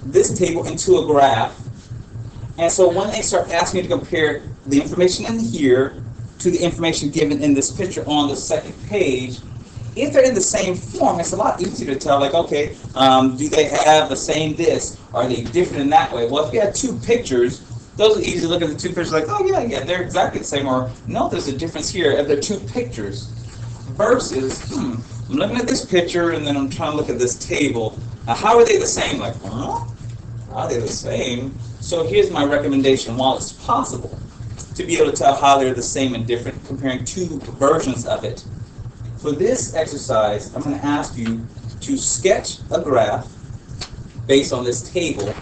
this table into a graph. And so when they start asking you to compare the information in here to the information given in this picture on the second page, if they're in the same form, it's a lot easier to tell, like, okay, do they have the same this? Are they different in that way? Well, if you have two pictures, those are easy to look at the two pictures like, oh, yeah, they're exactly the same. Or, no, there's a difference here if they're two pictures. Versus, I'm looking at this picture, and then I'm trying to look at this table. Now, how are they the same? Like, huh? How are they the same? So here's my recommendation. While it's possible to be able to tell how they're the same and different, comparing two versions of it, for this exercise, I'm going to ask you to sketch a graph based on this table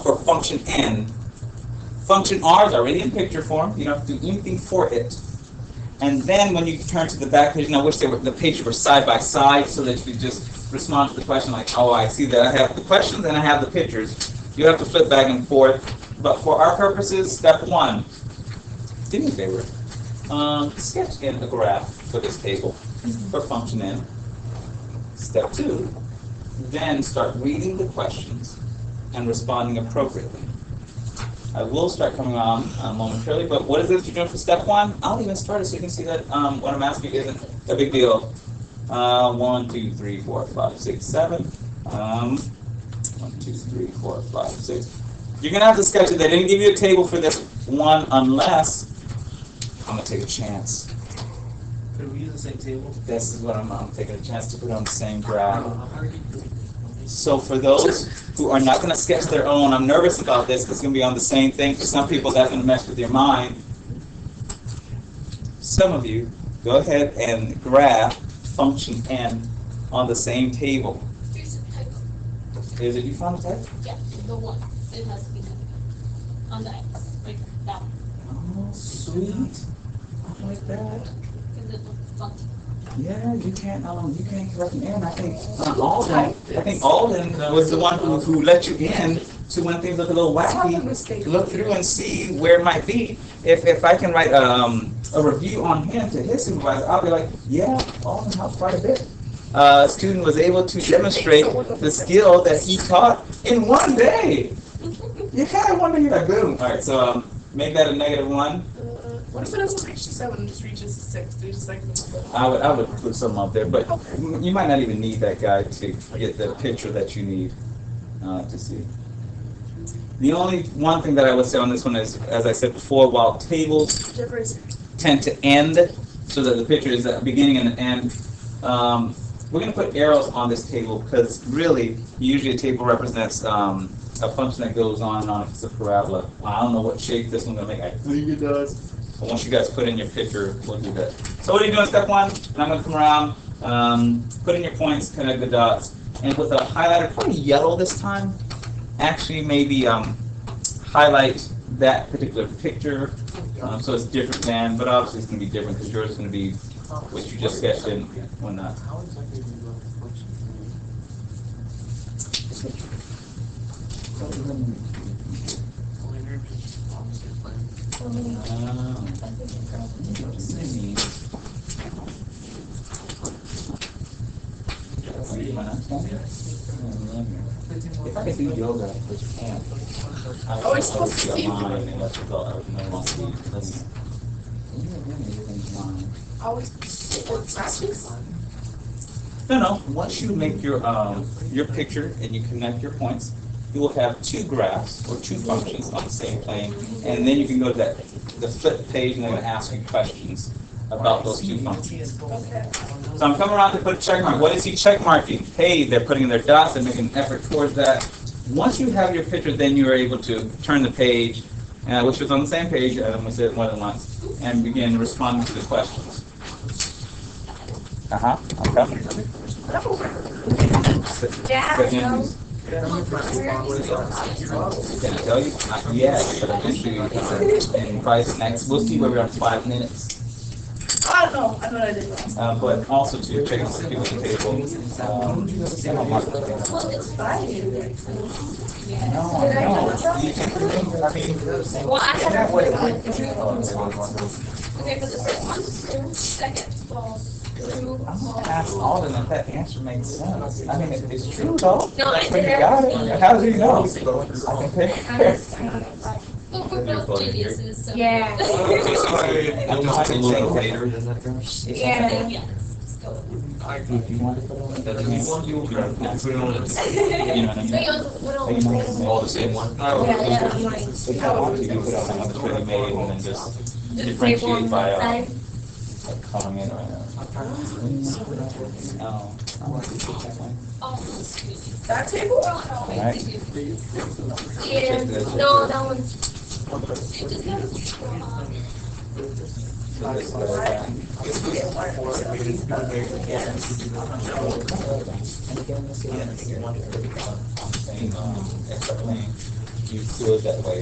for function n. Function r is already in picture form. You don't have to do anything for it. And then when you turn to the back page, and I wish the pages were side by side so that you could just respond to the question like, oh, I see that I have the questions and I have the pictures. You have to flip back and forth. But for our purposes, step one, do me a favor. Sketch in a graph for this table for function n. Step two, then start reading the questions and responding appropriately. I will start coming on momentarily, but what is it you're doing for step one? I'll even start it so you can see that what I'm asking isn't a big deal. 1, 2, 3, 4, 5, 6, 7. 1, 2, 3, 4, 5, 6. You're going to have to sketch it. They didn't give you a table for this one unless I'm going to take a chance. Could we use the same table? This is what I'm taking a chance to put on the same graph. So for those who are not going to sketch their own, I'm nervous about this because it's going to be on the same thing. For some people, that's going to mess with your mind. Some of you, go ahead and graph function n on the same table. Here's a typo. Is it you found the type? Yeah, the one. It has to be typo. On the X. Right there. That one. Oh, sweet. I like that. Because it looks funky. Yeah, you can't correct me in. I think Alden was the one who let you in to when things look a little wacky. Look through and see where it might be. If I can write a review on him to his supervisor, I'll be like, yeah, Alden helped quite a bit. Student was able to demonstrate the skill that he taught in one day. You kind of wonder, you're like, boom. All right, so make that a -1. What if it doesn't reach to 7 and just reaches to 6? Do you just like I would put something up there, but you might not even need that guy to get the picture that you need to see. The only one thing that I would say on this one is, as I said before, while tables tend to end so that the picture is at the beginning and the end, we're going to put arrows on this table because really, usually a table represents a function that goes on and on. If it's a parabola. I don't know what shape this one's going to make. I think it does. But once you guys put in your picture, we'll do that. So what are you doing step one? And I'm going to come around, put in your points, connect the dots, and with a highlighter, probably yellow this time, actually maybe highlight that particular picture so it's different than, but obviously it's going to be different because yours is going to be what you just sketched in when not. If I could do yoga, which you can't, I would supposed to your mind and let you go. I would know this. No. Once you make your picture and you connect your points, you will have two graphs or two functions on the same plane, and then you can go to the flip page and they're going to ask you questions about those two functions. So I'm coming around to put a check mark. What is he check marking? Hey, they're putting in their dots and making an effort towards that. Once you have your picture, then you are able to turn the page, which was on the same page, I'm going to say it more than once, and begin responding to the questions. Okay. Can I tell you? Not yet, but eventually, in probably next, we'll see where we are in 5 minutes. I don't know. I know what I did wrong. But also to check the people at the table. Well, I had okay, for the second. Well, I'm gonna ask Alden if that answer makes sense. I mean, it's true though. No, I When you did. got it, how do you know? I can pick. But we're both geniuses, so. Yeah. I'm trying to think. later than that girl. Yeah. Yes, let's go. If you want to put on the you know what I mean? All the same one? If I want to, you put on a pretty made and then just differentiate by like coloring it right now. Oh, I want to put that one. Oh, sweet. That table? Alright. Yeah, no, that one's. It just has. So this is, same, extra plane. You do it that way.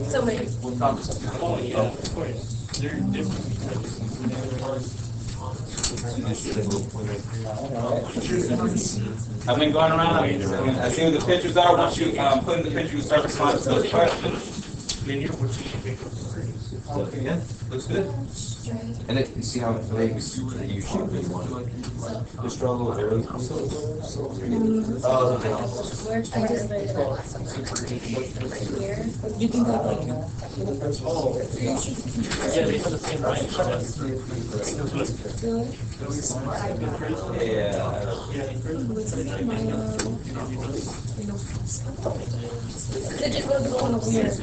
So many. I've been going around, I see what the pictures are, once you put in the picture, you start responding to those questions. Yeah, looks good. And it, you see how it makes the usually one. The struggle with early. Oh, You can go like. Yeah, they have the same right. They just go to one weird.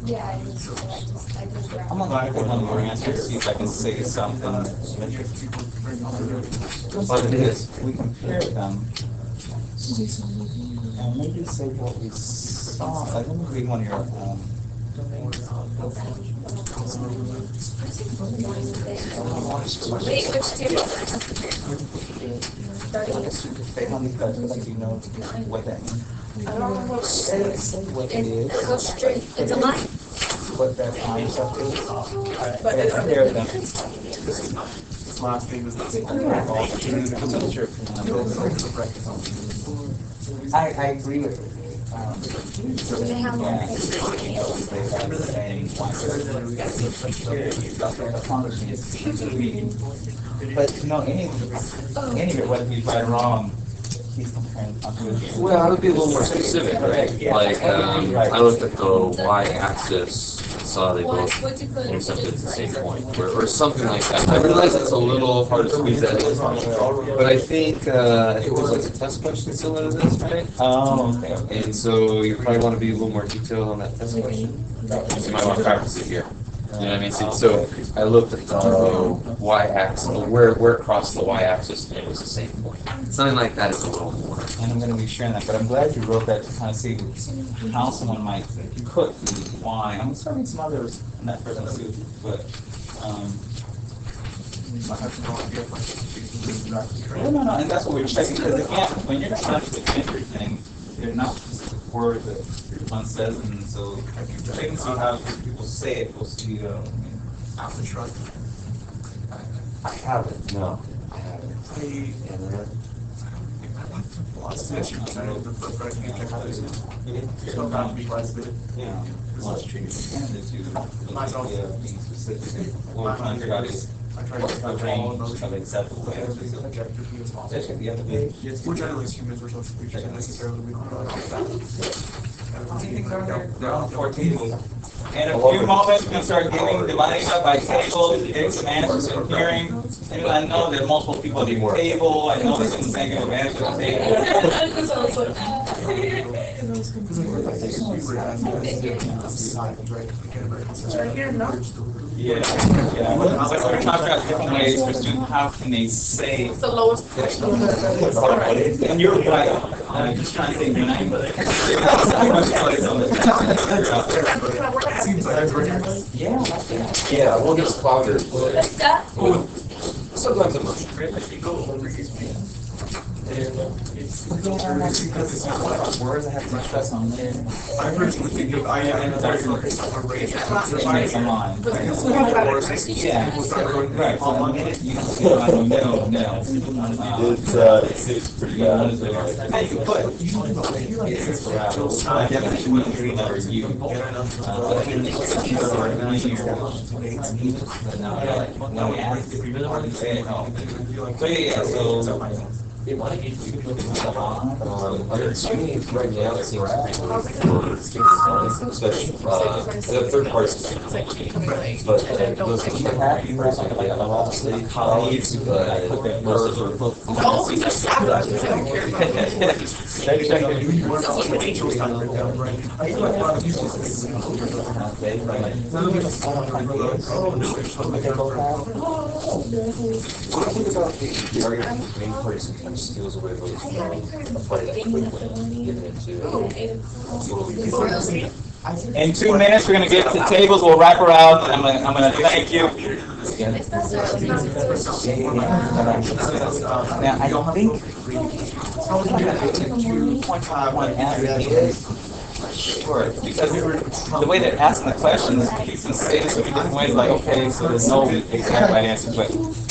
Yeah, I just. I'm gonna put one more answer, see if I can say something. But it is. We compare them. And maybe say what we saw, like, let me read one of your, Wait, which table? say how many cuts, like, you know what that means. I don't know. Say what it is, Go straight. It's a line. what that concept is. But And it's compare them. Last name is the same. I agree with you. They have one. But you know, any of it, whether he's right or wrong, he's comparing populations. Well, I would be a little more specific, right? Like, I looked at the y-axis, saw they both What'd you put? intercepted at the same point, or something like that. I realize it's a little hard to squeeze that in, but I think it was like a test question similar to this, right? Oh, okay. And so you probably want to be a little more detailed on that test question. You might want to practice it here. You know what I mean? So I looked at the y-axis, where across the y-axis, and it was the same point. Something like that is a little more. And I'm gonna be sharing that, but I'm glad you wrote that to kind of see how someone might cook the wine. I'm starting some others in that person too, but, no, and that's what we're checking, because again, when you're trying to defend your thing, they're not just words that one says, and so checking to see how people say it, we'll see, Out the truck. I haven't, no. I haven't. Lots of issues. I know the first thing I check out is, so that would be quite a bit. yeah. Lots of changes. And the two, being specific, what we're trying to figure out is I try to a range of acceptable answers. Especially the other page. We're generally humans, we're social creatures, and necessarily we don't know that. They're on the 14th. In a few moments, we're gonna start giving, dividing up by tables, getting some answers and hearing. And I know there are multiple people at the table, I know there's some thinking of answers at the Right here, no? Yeah, yeah. We're trying to figure out different ways for students, how can they say. It's the lowest. And you're right, I'm just trying to think, when I. Seems like it's right here. Yeah. Yeah, well, it's clouded. What's that? Sometimes I'm not. Words I have to stress on there. I personally think of, I am a race. It makes a line. Yeah, right. So the minute you see it, no. It's pretty good. How you put it's Corral. Definition three letter U. So yeah, so. Right now, it seems especially the third party. But those colleagues, the argument the main party sometimes steals away those a party that quickly get into In 2 minutes, we're gonna get to tables. We'll wrap around. I'm gonna thank you. Now, I don't think. Sure, because the way they're asking the questions, you can say this in different ways, like, okay, so there's no exact right answer, but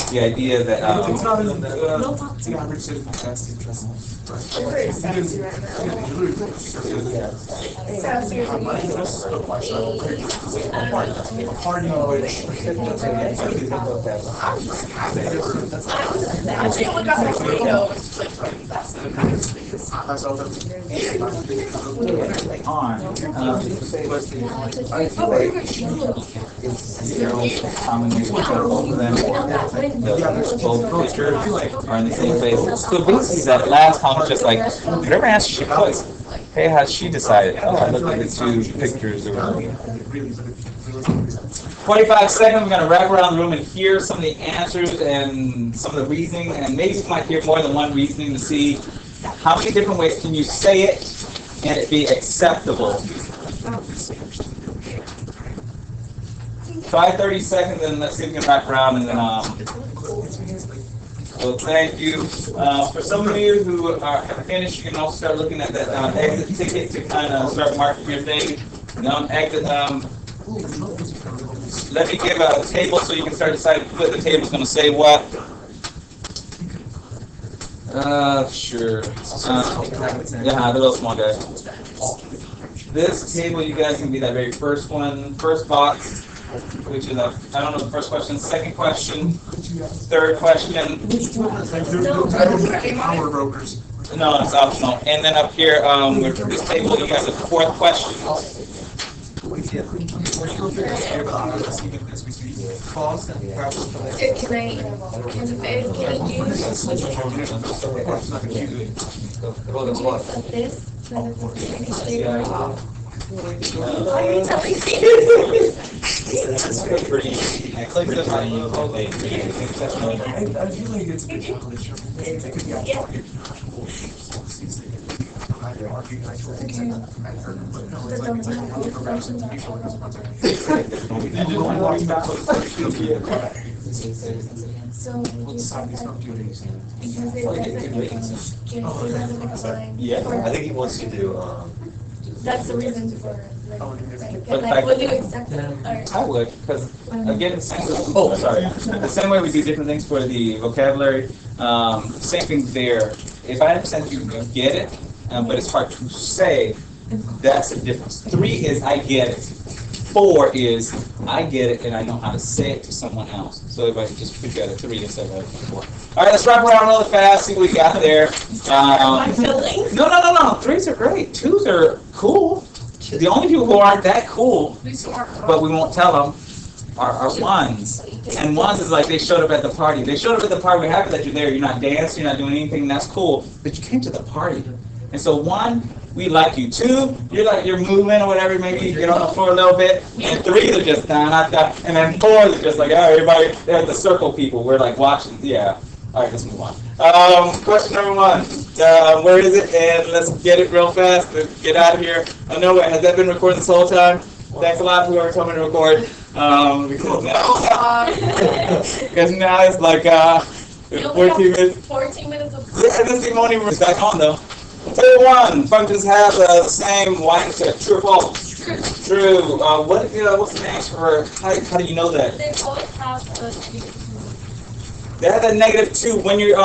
the idea that, It's not in the average citizen best interest. on, combination of both of them, both pictures are in the same phase. So basically, that last column is just like, whatever answer she puts, hey, how's she decided? Oh, I looked at the two pictures. 45 seconds, we're going to wrap around the room and hear some of the answers and some of the reasoning, and maybe you might hear more than one reasoning to see how many different ways can you say it and it be acceptable. Try 30 seconds and let's see if we can wrap around and then well, thank you. For some of you who are finished, you can also start looking at that exit ticket to kind of start marking your thing. Exit. Let me give a table so you can start deciding what the table's going to say what. Sure. Yeah, the little small guy. This table, you guys can be that very first one, first box, which is I don't know the first question, second question, third question. Power brokers. No, it's optional. And then up here, with this table, you got the fourth question. Yeah, I think he wants to do, That's the reason for, But like, would you accept it? I would, because again, the same way we do different things for the vocabulary, same thing there. If I understand you get it, but it's hard to say, that's the difference. 3 is I get it. 4 is I get it and I know how to say it to someone else. So if I just put that at 3 instead of 4. All right, let's wrap around really fast, see what we got there. No. 3s are great. 2s are cool. The only people who aren't that cool, but we won't tell them, are 1s. And 1s is like they showed up at the party. They showed up at the party. We're happy that you're there. You're not dancing. You're not doing anything. That's cool. But you came to the party. And so 1, we like you. 2, you're moving or whatever. Maybe you get on the floor a little bit. And 3 are just da. And then 4 is just like, oh, everybody, they're the circle people. We're like watching. Yeah. All right, let's move on. Question number 1. Where is it? And let's get it real fast. Let's get out of here. Oh, no way. Has that been recorded this whole time? Thanks a lot, whoever told me to record. Because now it's like, We only 14 have minutes. 14 minutes of. Yeah, this thing won't even back on though. Table 1, functions have the same y-intercept. True or false? True. What's the answer for, how do you know that? They always have the. They have that -2 when you're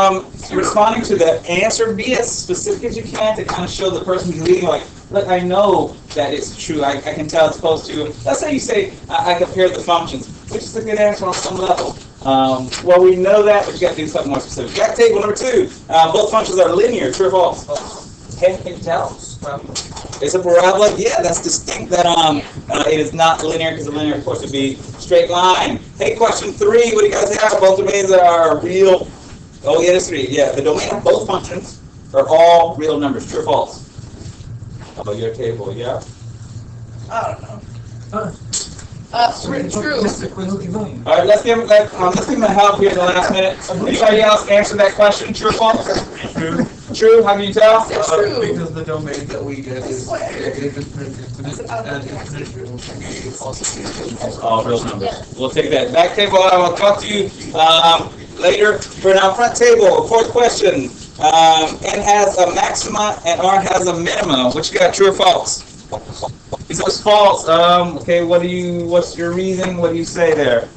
responding to that. Answer, be as specific as you can to kind of show the person who's leading, like, look, I know that it's true. I can tell it's supposed to. Let's say you say, I compared the functions, which is a good answer on some level. Well, we know that, but you got to do something more specific. Got table number 2. Both functions are linear. True or false? Hey, can you tell? It's a parabola. Yeah, that's distinct. That it is not linear because the linear, of course, would be straight line. Hey, question 3. What do you guys have? Both domains are real. Oh, yeah, there's 3. Yeah, the domain of both functions are all real numbers. True or false? Oh, your table. Yeah. I don't know. True. All right, let's give him a help here in the last minute. Anybody else answer that question? True or false? True. True. How can you tell? It's true. Because the domain that we get is All real numbers. We'll take that. Back table, I will talk to you later. For now, front table, 4th question. N has a maxima and R has a minima. What you got, true or false? It was false. Okay, what's your reason? What do you say there?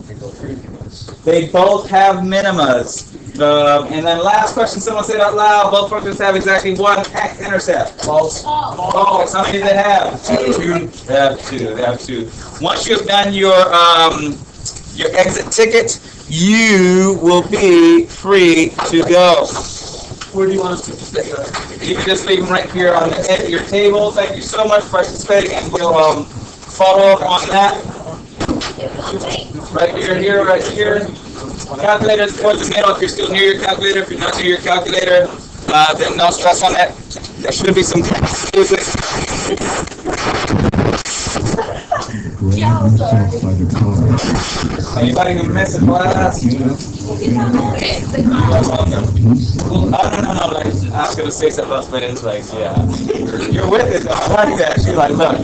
They both have minimas. And then last question, someone said out loud, both functions have exactly one x-intercept. False. False. How many do they have? 2. They have 2. Once you have done your exit ticket, you will be free to go. Where do you want us to stay? You can just leave them right here on the edge of your table. Thank you so much for participating, and we'll follow up on that. Right here, right here. Calculators towards the middle if you're still near your calculator. If you're not near your calculator, then no stress on that. There should be some music. Anybody who missed a class? No. Like, I was gonna say something else, but it's like, yeah, you're with it. I like that. She's like, look,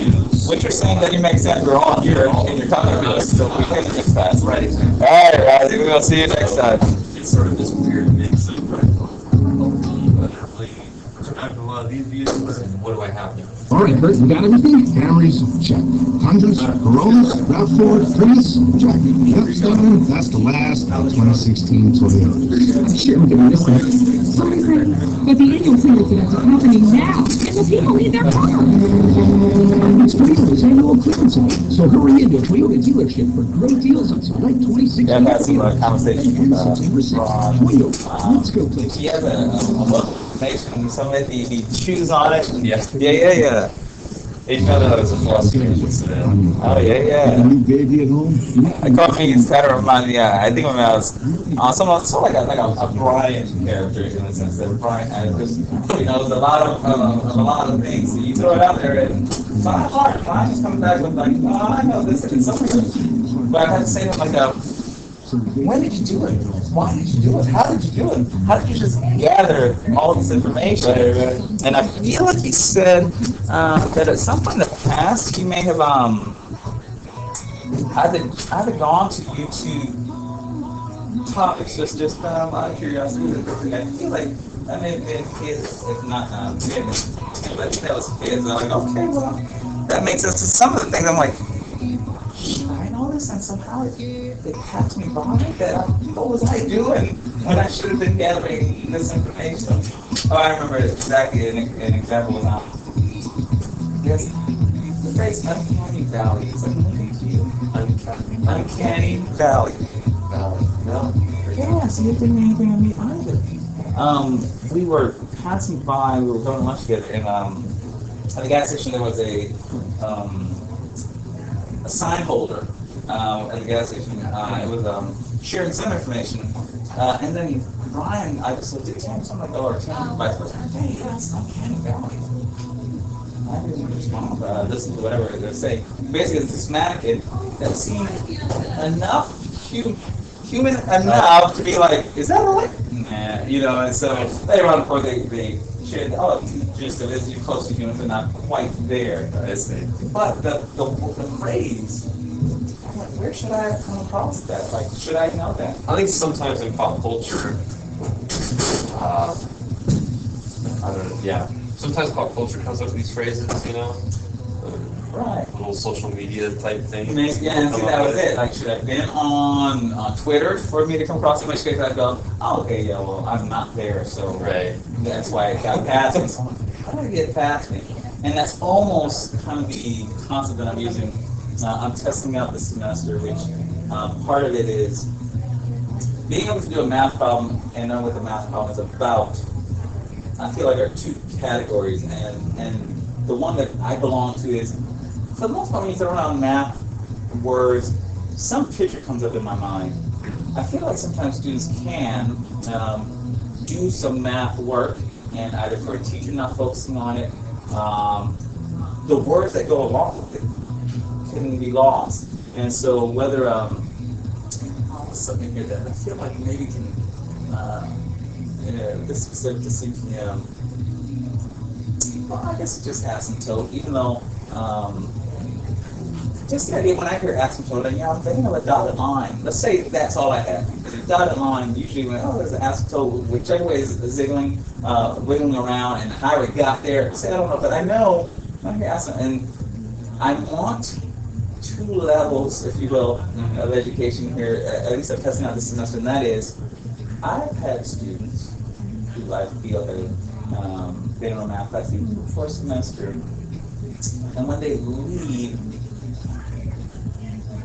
what you're saying doesn't make sense. We're all here, and you're talking to us, so we can next class, right? All right, guys. We'll see you next time. It's sort of this weird mix of a lot of these views, what do I have now? All right, Kurt, you got everything? Camrys, check. Hondas, Coronas, RAV4, Prius, check. Yep, Stone, that's the last 2016 Toyota. Shit, we're gonna miss that. Sorry, Craig, but the annual clearance events are happening now, and the people need their car. It's Toyota's annual clearance event, so hurry into a Toyota dealership for great deals on select 2016 Yeah, I've had some conversation with Toyota. Let's go places. He has a nation, some of the shoes on it. Yeah. Yeah. He found out it was a philosophy. Oh, yeah. And a new baby at home? I caught me, it's kind of reminded me, I think when I was on sort of like a Brian character in the sense that Brian had just, knows a lot of things. So you throw it out there and it's not hard. Brian just comes back with like, oh, I know this and something. But I had to say to him like, when did you do it? Why did you do it? How did you do it? How did you just gather all this information? And I feel like he said that at some point in the past, he may have either gone to YouTube topics just out of curiosity. I feel like that may have been his, if not his. But that was his. And I'm like, okay, well, that makes sense to some of the things. I'm like, I know this, and somehow it passed me by that what was I doing when I should have been gathering this information? Oh, I remember exactly an example was yes, the phrase uncanny valley is like, look at you, uncanny valley. No? Yeah, so it didn't mean anything on me either. We were passing by, we were going to lunch together, and at the gas station there was a sign holder at the gas station. It was sharing some information. And then Brian, I just looked at him, something like, or vice versa. Hey, that's uncanny valley. I didn't respond. This is whatever they're saying. Basically, it's this mannequin that seemed human enough to be like, is that right? Nah, and so later on, of course, they shared, just that it's close to humans, but not quite there. But the phrase, I'm like, where should I have come across that? Like, should I know that? I think sometimes in pop culture, I don't know, yeah. Sometimes pop culture comes up with these phrases, you know? Right. Little social media type thing. Yeah, and see, that was it. Like, should I have been on Twitter for me to come across my screen? I'd go, oh, okay, yeah, well, I'm not there, so Right. that's why it got past me. So I'm like, how did it get past me? And that's almost kind of the concept that I'm using. I'm testing out this semester, which part of it is being able to do a math problem and know what the math problem is about. I feel like there are two categories, and the one that I belong to is, for the most part, when you throw around math words, some picture comes up in my mind. I feel like sometimes students can do some math work, and either for a teacher not focusing on it, the words that go along with it can be lost. And so whether something here that I feel like maybe can this specific to CPM, well, I guess it's just asymptote, even though just the idea when I hear asymptote, I'm thinking of a dotted line. Let's say that's all I have. Because a dotted line, usually when, there's an asymptote, whichever way is ziggling, wiggling around, and how it got there. Say, I don't know, but I know when I hear asymptote, and I want two levels, if you will, of education here, at least I'm testing out this semester, and that is, I've had students who I feel have been in a math class even before semester, and when they leave,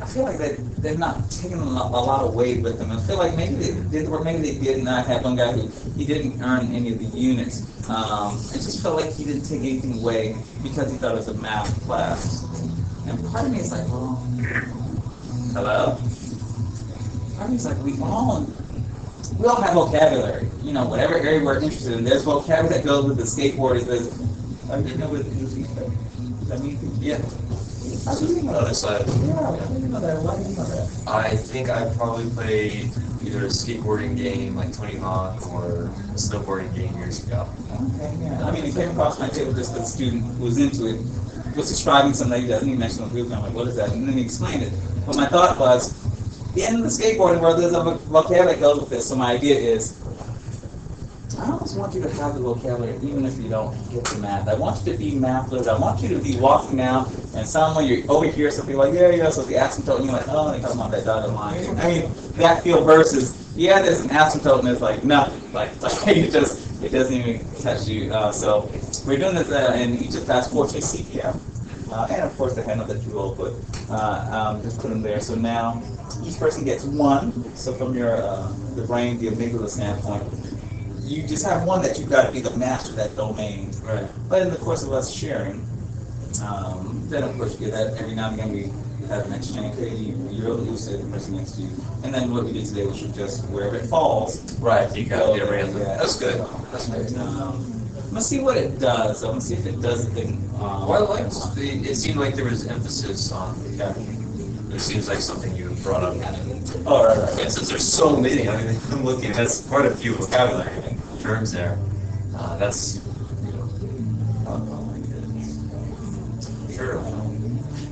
I feel like they're not taking a lot of weight with them. I feel like maybe they did, or maybe they did not. Have one guy who he didn't earn any of the units. It just felt like he didn't take anything away because he thought it was a math class. And part of me is like, well, hello? Part of me is like, we all have vocabulary. You know, whatever area we're interested in, there's vocabulary that goes with the skateboarders. You know what I mean? Yeah. How do you know Other that? side. Yeah, how do you know that? Why do you know that? I think I probably played either a skateboarding game like Tony Hawk or a snowboarding game years ago. Okay, yeah. I mean, it came across my table just as a student who was into it, was describing something he doesn't even mention the group, and I'm like, what is that? And then he explained it. But my thought was, in the skateboarding world, there's a vocabulary that goes with this. So my idea is, I always want you to have the vocabulary, even if you don't get the math. I want you to be math literate. I want you to be walking down, and someone you overhear something like, yeah, so the asymptote, and you're like, oh, they're talking about that dotted line. I mean, that feel versus, yeah, there's an asymptote, and it's like, nothing. Like it doesn't even touch you. So we're doing this in each of the past 14 CPM. And of course the handle that you will put, just put them there. So now each person gets one. So from your the brain, the amygdala standpoint, you just have one that you've got to be the master of that domain. Right. But in the course of us sharing, then of course you get that every now and again we have an exchange. Hey, you're elusive, the person next to you. And then what we did today was just wherever it falls. Right, you got go it random. there. That's good. That's good. Let's see what it does. Let's see if it does the thing. Well, I liked it seemed like there was emphasis on vocabulary. It seems like something you brought up. Oh, right. Yeah, since there's so many, I mean, I'm looking, that's quite a few vocabulary terms there. That's, sure.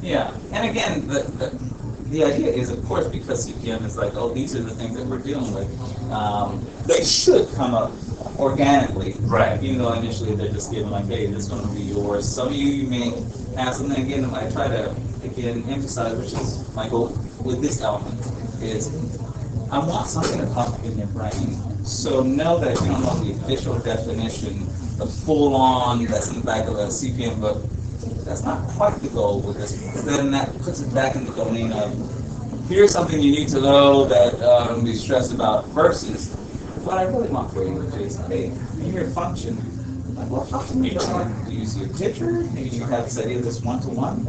Yeah, and again, the idea is, of course, because CPM is like, oh, these are the things that we're dealing with. They should come up organically, Right. Even though initially they're just given like, hey, this is going to be yours. Some of you may have something. Again, I try to again emphasize, which is my goal with this element, is I want something to pop up in your brain. So know that if you don't know the official definition, the full-on that's in the back of a CPM book, that's not quite the goal with this, because then that puts it back in the domain of, here's something you need to know that be stressed about, versus what I really want for you, which is, hey, in your function, like, well, how can you do you see a picture? Maybe you have this idea of this one-to-one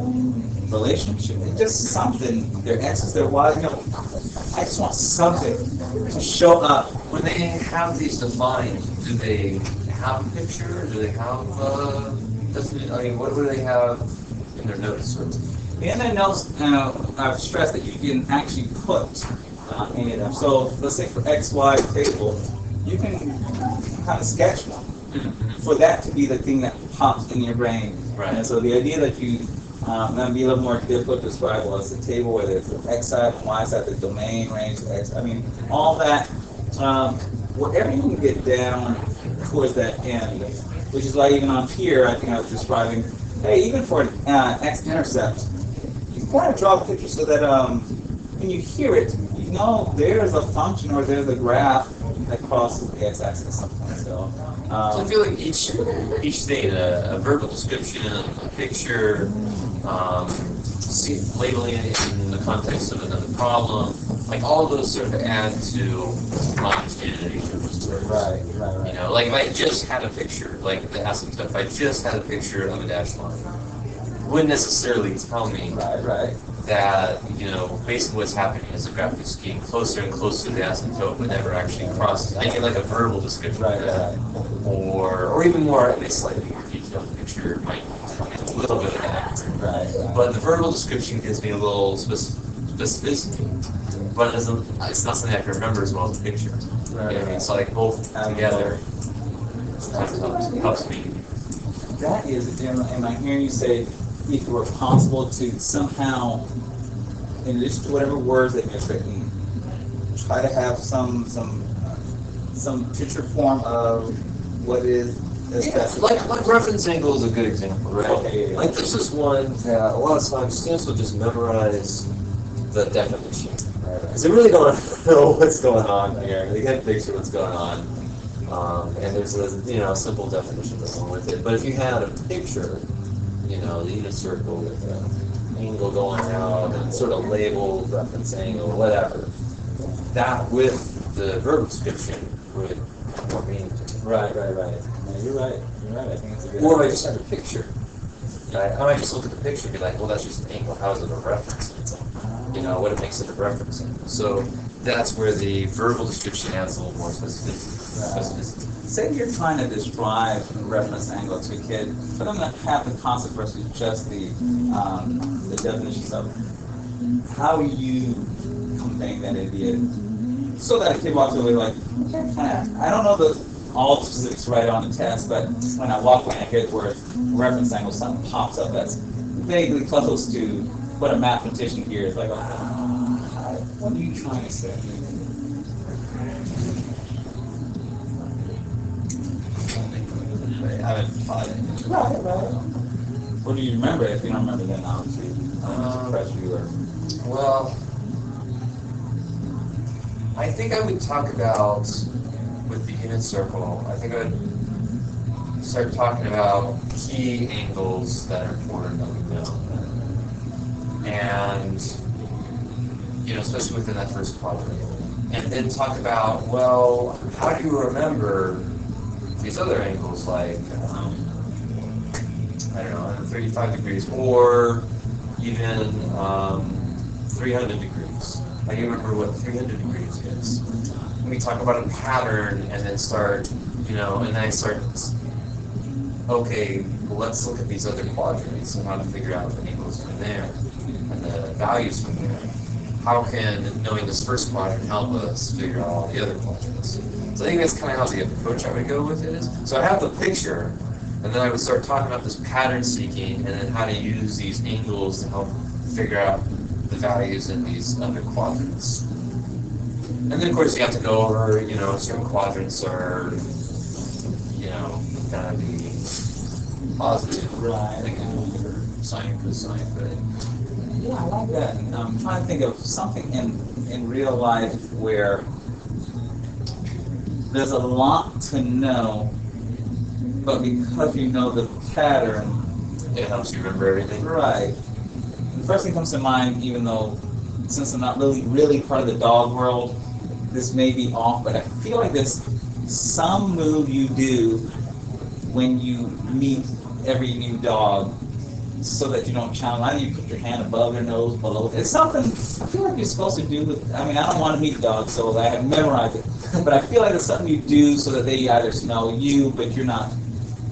relationship. It's just something, their X's, their Y's, I just want something to show up. When they have these defined, do they have a picture? Do they have, I mean, what do they have in their notes? Or? In their notes, I've stressed that you can actually put any of them. So let's say for XY table, you can kind of sketch one for that to be the thing that pops in your brain. Right. And so the idea that you, might be a little more difficult to describe, well, it's a table where there's the X side and Y side, the domain range, X, I mean, all that. wherever you can get down towards that end, which is why even on here, I think I was describing, hey, even for an x-intercept, you gotta draw a picture so that when you hear it, you know there's a function or there's a graph that crosses the x-axis sometimes. So, So I feel like each thing, a verbal description, a picture, labeling it in the context of another problem, like all of those sort of add to my understanding of the story. right. You know, like if I just had a picture, like the asymptote, if I just had a picture of a dashed line, wouldn't necessarily tell me Right. that, you know, basically what's happening is the graph is getting closer and closer to the asymptote, but never actually crosses. I need like a verbal description of that. Or even more, a slightly more detailed picture might tell me a little bit of that. Right. But the verbal description gives me a little specificity, but it's not something I can remember as well as a picture. Right. You know what I mean? So like both together helps me. That is, am I hearing you say, if it were possible to somehow, in addition to whatever words that you're written, try to have some picture form of what is Like reference angle is a good example, right? Okay, yeah. Like this is one that a lot of times students will just memorize the definition. Because they really don't know what's going on here. They can't picture what's going on. And there's a simple definition along with it. But if you had a picture, the unit circle with an angle going out and sort of labeled reference angle, whatever, that with the verb description would have more meaning to it. Right. Yeah, you're right. I think it's a good Or if I idea. just had a picture, right? I might just look at the picture and be like, well, that's just an angle. How is it a reference? What it makes it a reference angle. So that's where the verbal description adds a little more specificity. Say you're trying to describe a reference angle to a kid, but I'm going to have the concept versus just the definitions of it. How are you conveying that idea so that a kid walks away like, I don't know all the specifics right on the test, but when I walk away and I hear the word reference angle, something pops up that's vaguely close to what a mathematician hears. Like, what are you trying to say? I haven't thought it. Right. What do you remember? If you don't remember, then obviously, press you or. Well, I think I would talk about, with the unit circle, I think I would start talking about key angles that are important that we know. And, especially within that first quadrant. And then talk about, well, how do you remember these other angles, like, 135 degrees, or even 300 degrees. How do you remember what 300 degrees is? We talk about a pattern and then start, and then I start, okay, well, let's look at these other quadrants and how to figure out the angles from there and the values from there. How can knowing this first quadrant help us figure out all the other quadrants? So I think that's kind of how the approach I would go with it is. So I have the picture, and then I would start talking about this pattern seeking and then how to use these angles to help figure out the values in these other quadrants. And then, of course, you have to go over, certain quadrants are, gonna be positive, Right. like sine, cosine, but Yeah, I like that. And I'm trying to think of something in real life where there's a lot to know, but because you know the pattern, it helps you remember everything. right. The first thing comes to mind, even though since I'm not really part of the dog world, this may be off, but I feel like there's some move you do when you meet every new dog so that you don't challenge. Either you put your hand above their nose, below. It's something I feel like you're supposed to do with, I don't want to meet dogs, so I have memorized it. But I feel like it's something you do so that they either smell you, but you're not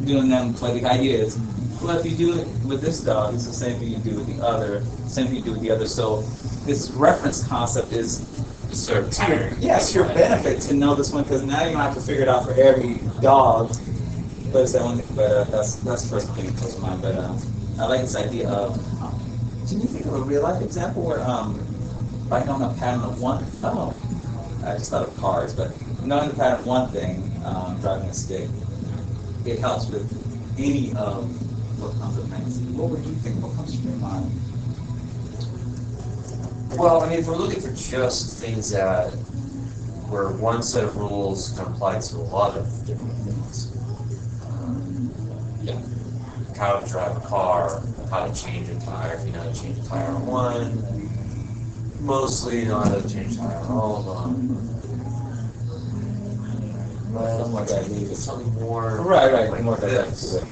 doing them. But the idea is, well, if you do it with this dog, it's the same thing you do with the other, same thing you do with the other. So this reference concept is Sort of pattern. yes, your benefit to know this one, because now you don't have to figure it out for every dog. But it's that one. But that's the first thing that comes to mind. But I like this idea of. Can you think of a real life example where, by knowing a pattern of one? Oh, I just thought of cars, but knowing the pattern of one thing, driving a stick, it helps with any of what comes up next. What would you think? What comes to your mind? Well, I mean, if we're looking for just things that where one set of rules can apply to a lot of different things. Yeah. How to drive a car, how to change a tire, if you know how to change a tire on one. Mostly you know how to change a tire on all of them. But Something like that. something more. Right, like more direct this. to it.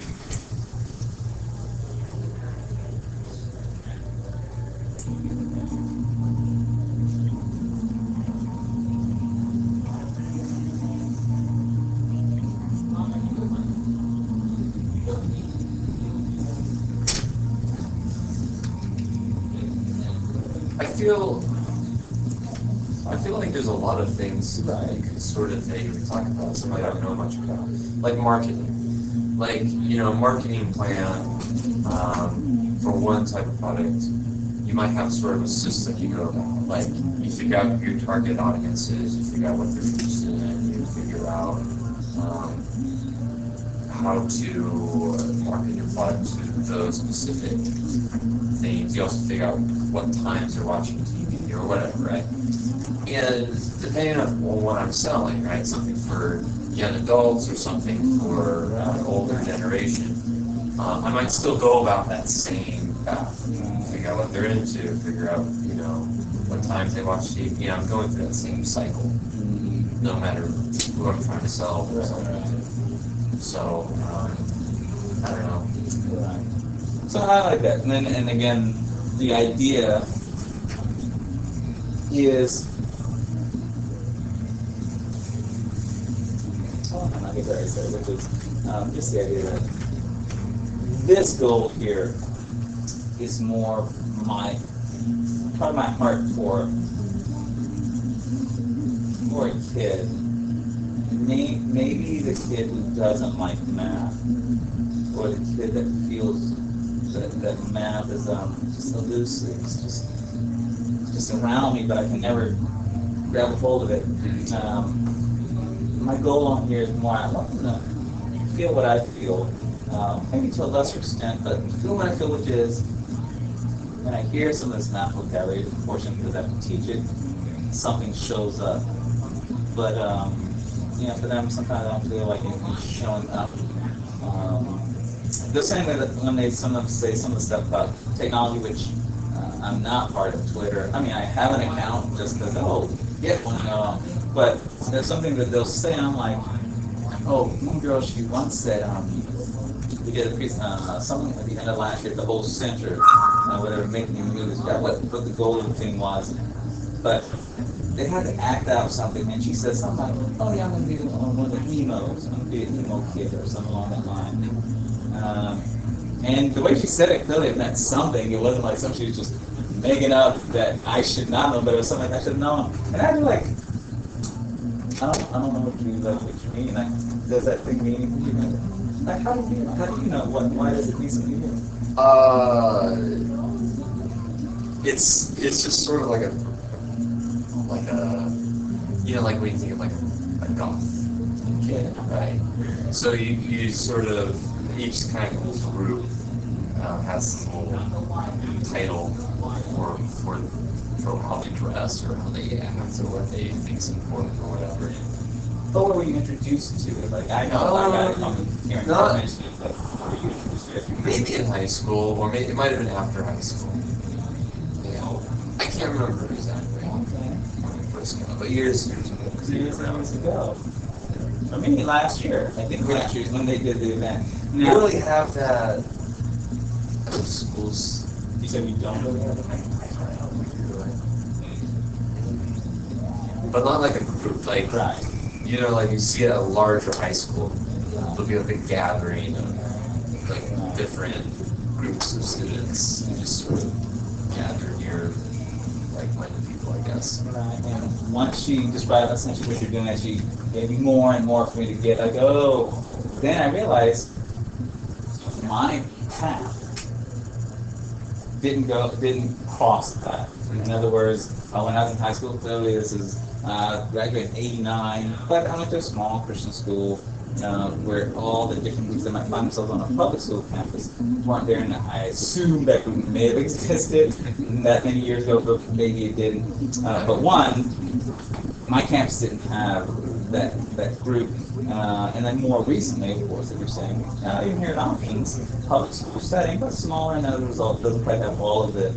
I feel like there's a lot of things that you could sort of take and talk about, somebody I don't know much about. Like marketing. Like, you know, marketing plan for one type of product, you might have sort of a system you go about. Like, you figure out who your target audience is, you figure out what they're interested in, you figure out how to market your product to those specific things. You also figure out what times they're watching TV or whatever, right? And depending on what I'm selling, right, something for young adults or something for an older generation, I might still go about that same path. Figure out what they're into, figure out, you know, what times they watch TV. You know, I'm going through that same cycle, no matter who I'm trying to sell or something. So, I don't know. So I like that. And again, the idea is, I'm not get very sorry, which is just the idea that this goal here is more part of my heart for a kid. Maybe the kid who doesn't like math, or the kid that feels that math is just elusive, it's just around me, but I can never grab a hold of it. My goal on here is more, I want them to feel what I feel, maybe to a lesser extent, but feel what I feel, which is when I hear some of this math vocabulary, unfortunately, because I have to teach it, something shows up. But you know, for them, sometimes I don't feel like anything's showing up. The same way that when some of them say some of the stuff about technology, which I'm not part of Twitter. I mean, I have an account just because, get one. But there's something that they'll say, and I'm like, one girl, she once said, we did something at the end of last year, the whole center, whatever, making news, what the goal of the thing was. But they had to act out something, and she said something like, yeah, I'm going to be one of the emos. I'm going to be an emo kid or something along that line. And the way she said it, clearly it meant something. It wasn't like something she was just making up that I should not know, but it was something like I should have known. And I'd be like, I don't know what you mean. Like, does that thing mean anything to you? Like, how do you know? Why does it mean something to you? It's just sort of like a, you know, like when you think of like a goth kid, right? So you sort of, each kind of group has some little title for how they dress or how they act or what they think is important or whatever. But what were you introduced to it? Like, I know I got it from hearing you mention it, but what were you introduced to it? Maybe in high school, or maybe it might have been after high school. You know, I can't remember exactly when we first got, but years ago. For me, last year. I think last year is when they did the event. You Now, really have that at schools. you said you don't really have it? But not like a group, like, Right. you know, like you see at a larger high school, there'll be a big gathering of like different groups of students. You just sort of gather near like-minded people, I guess. Right. And once she described essentially what you're doing, and she gave me more and more for me to get, like, then I realized my path didn't cross that. In other words, when I was in high school, clearly this is graduated in '89, but I went to a small Christian school where all the different groups that might find themselves on a public school campus weren't there, and I assume that group may have existed that many years ago, but maybe it didn't. But one, my campus didn't have that group, and then more recently, of course, that you're saying, even here at Options, public school setting, but smaller, and as a result, doesn't quite have all of the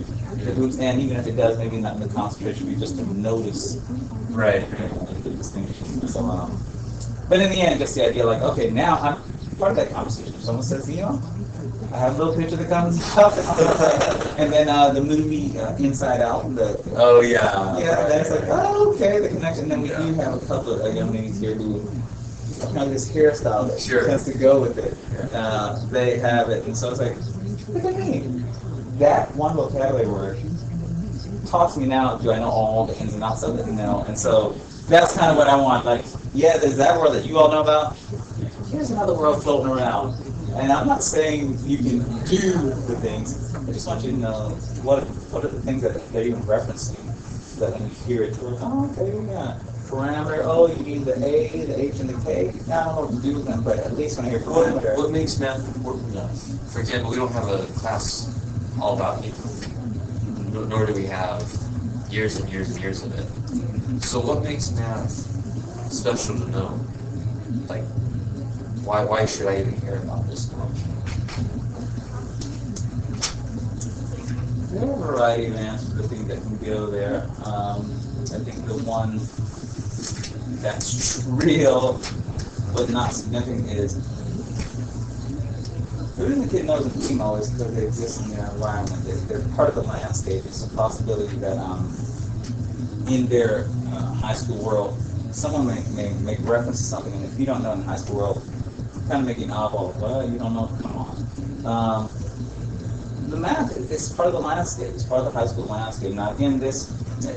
groups, and even if it does, maybe not in the concentration, we just don't notice Right. the distinction. So, but in the end, just the idea, like, okay, now I'm part of that conversation. If someone says, you know, I have a little picture that comes up, and then the movie Inside Out, Oh yeah. yeah, that's like, oh, okay, the connection. Then we do have a couple of young ladies here who kind of this hairstyle that Sure. tends to go with it. They have it, and so it's like, look at me. That one vocabulary word talks to me now. Do I know all the ins and outs of it? No. And so that's kind of what I want. Like, yeah, there's that world that you all know about. Here's another world floating around. And I'm not saying you can do the things. I just want you to know what are the things that they're even referencing. That when you hear it, you're like, oh, okay, yeah. Parameter, oh, you mean the A, the H, and the K. I don't know what to do with them, but at least when I hear parameter. What makes math important enough? For example, we don't have a class all about it, nor do we have years and years and years of it. So what makes math special to know? Like, why should I even care about this much? There are a variety of answers, I think, that can go there. I think the one that's real but not significant is the reason the kid knows a chemo is because they exist in their environment. They're part of the landscape. It's a possibility that in their high school world, someone may make reference to something, and if you don't know in the high school world, kind of make an eyeball. Well, you don't know. Come on. The math is part of the landscape. It's part of the high school landscape. Now, again, this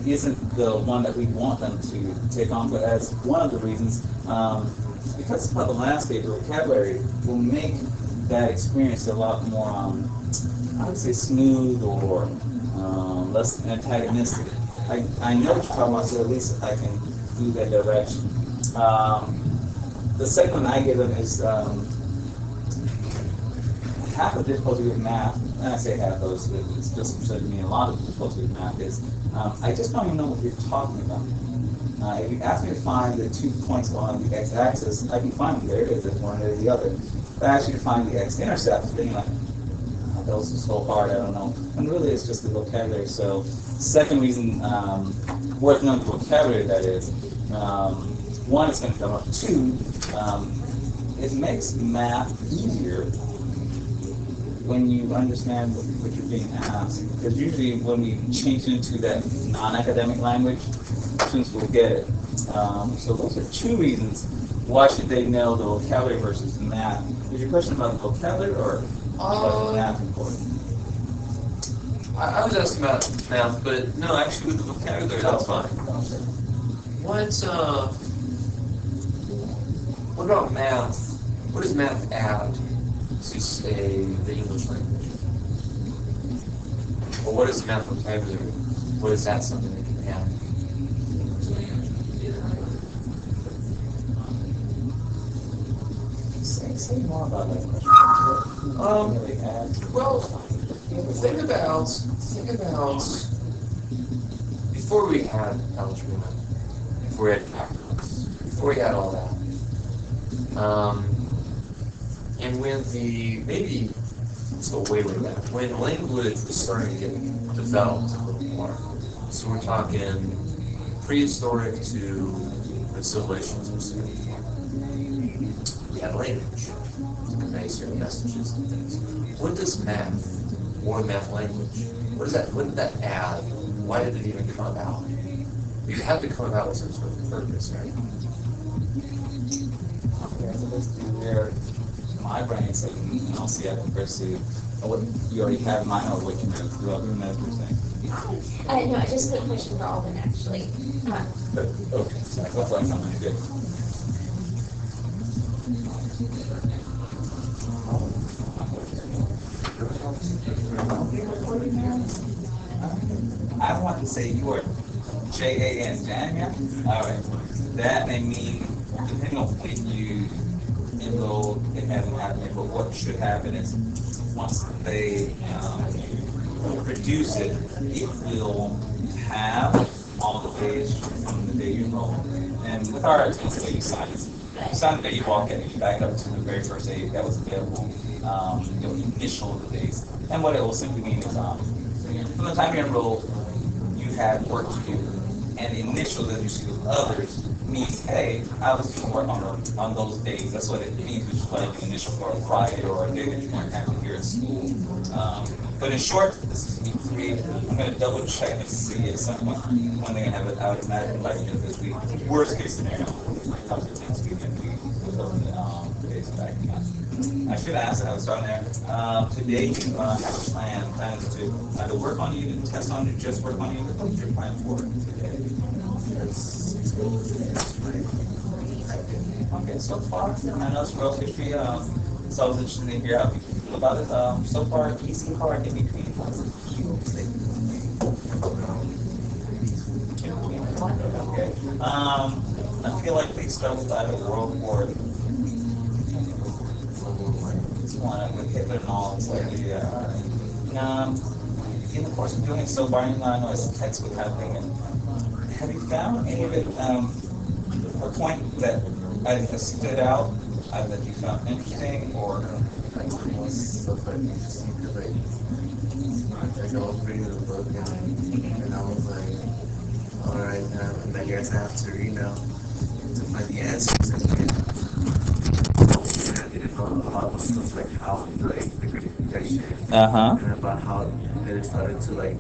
isn't the one that we want them to take on, but as one of the reasons, because it's part of the landscape, the vocabulary will make that experience a lot more, I would say, smooth or less antagonistic. I know what you're talking about, so at least I can do that direction. The second one I give them is half the difficulty with math, and I say half those, it's just said to me a lot of the difficulty with math is, I just don't even know what you're talking about. If you ask me to find the 2 points on the x-axis, I can find them. There it is, it's one or the other. But actually to find the x-intercept, then like, oh, that was so hard, I don't know. And really it's just the vocabulary. So second reason worth knowing the vocabulary, that is, one, it's going to come up. Two, it makes math easier when you understand what you're being asked. Because usually when we change it into that non-academic language, students will get it. So those are two reasons why should they know the vocabulary versus the math. Is your question about the vocabulary or about the math important? I was asking about math, but no, actually with the vocabulary, that's fine. What about math? What does math add to, say, the English language? Or what is math vocabulary? What is that something that can add? Say more about that question. Really add? Well, think about before we had algebra, before we had calculus, before we had all that, and when way back, when language was starting to get developed a little more, so we're talking prehistoric to the civilizations. We had language, convey certain messages and things. What does math or math language? What did that add? Why did it even come about? It had to come about with some sort of purpose, right? Yeah, so basically where my brain said, I'll see that compared to what you already have in mind or what you know throughout your measures thing. No, I just put a question for Alden, actually. But, okay, so that's like something good. I want to say you are Jan, Jan, yeah? All right. That may mean, depending on when you enroll, it hasn't happened, but what should happen is, once they produce it, it will have all the days from the day you enroll. And with our, it's the way you sign it. You sign the day you walk in, and you back up to the very first day that was available, you'll initial the days. And what it will simply mean is, from the time you enroll, you have work to do. And the initial that you see with others means, hey, I was doing work on those days. That's what it means, which is like the initial for a Friday or a day that you weren't having here at school. But in short, this is week 3. I'm going to double check and see at some point when they're going to have it out. Imagine by the end of this week. Worst case scenario, comes to next week and we will the days back. I should ask, I was starting there. Today, you have a plan is to either work on you, to test on you, just work on you. What's your plan for today? Okay, so far, I know it's real history, so I was interested to hear how you feel about it. So far, easy, hard, in between. Okay. I feel like they start with either World War one with Hitler and all. It's like, yeah. In the course of doing it so far, I know it's a textbook kind of thing. And have you found any of it, a point that either stood out, that you found interesting, or was So funny, because like I was reading the book and I was like, all right, and I guess I have to read now to find the answers. And I didn't know a lot of stuff like how like the Great Depression and about how they started to like,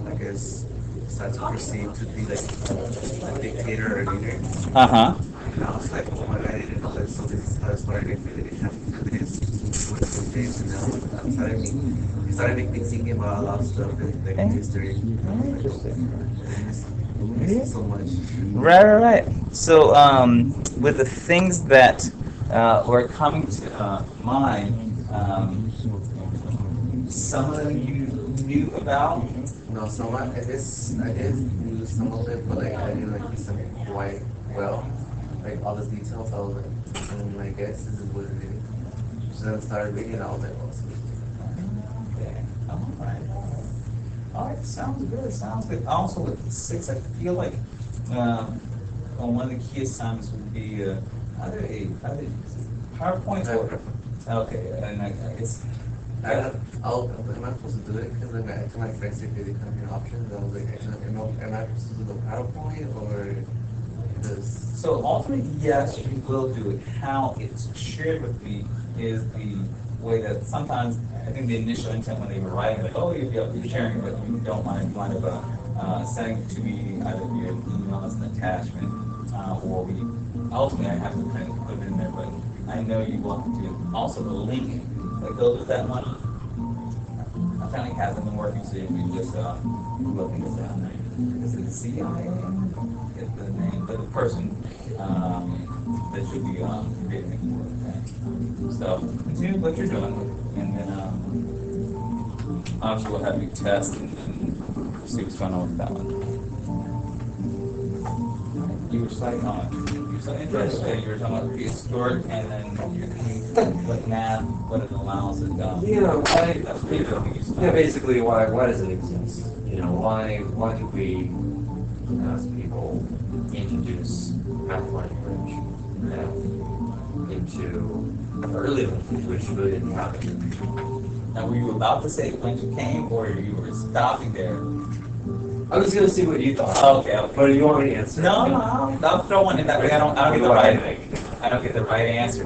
I guess, start to perceive to be like a dictator or a leader. And I was like, oh my god, I didn't know that. So this is how it started. It happened to this with some things, and now it started making me thinking about a lot of stuff like history. Interesting. So much. Right. So, with the things that were coming to mind, some of them you knew about? No, some I did knew some of it, but like I didn't like some quite well. Like all the details, I was like, I guess this is what it is. So then I started reading, I was like, oh, so All right, sounds good. Also with 6, I feel like one of the key assignments would be either PowerPoint or okay, and I guess. am I supposed to do it? Because like I told my friends if they didn't have any options, I was like, am I supposed to do the PowerPoint or this? So ultimately, yes, you will do it. How it's shared with me is the way that sometimes I think the initial intent when they were writing, like, oh, you're sharing, but you don't mind sending it to me either via email as an attachment, or we ultimately I have to kind of put it in there. But I know you want to also the link that goes with that one. I finally hasn't been working, so you can just look into that. Is it CIA? Get the name, but the person that should be creating for it. So continue what you're doing, and then obviously we'll have you test and see what's going on with that one. You were saying you're so interested. You were talking about prehistoric, and then you're looking at what it allows it to. Yeah, basically, why does it exist? You know, why do we, as people, introduce math language into early language, which really didn't happen? Now, were you about to say when you came, or you were stopping there? I was gonna see what you thought. Okay. But you want me to answer? No, I'll throw one in that way. I don't get the right answer.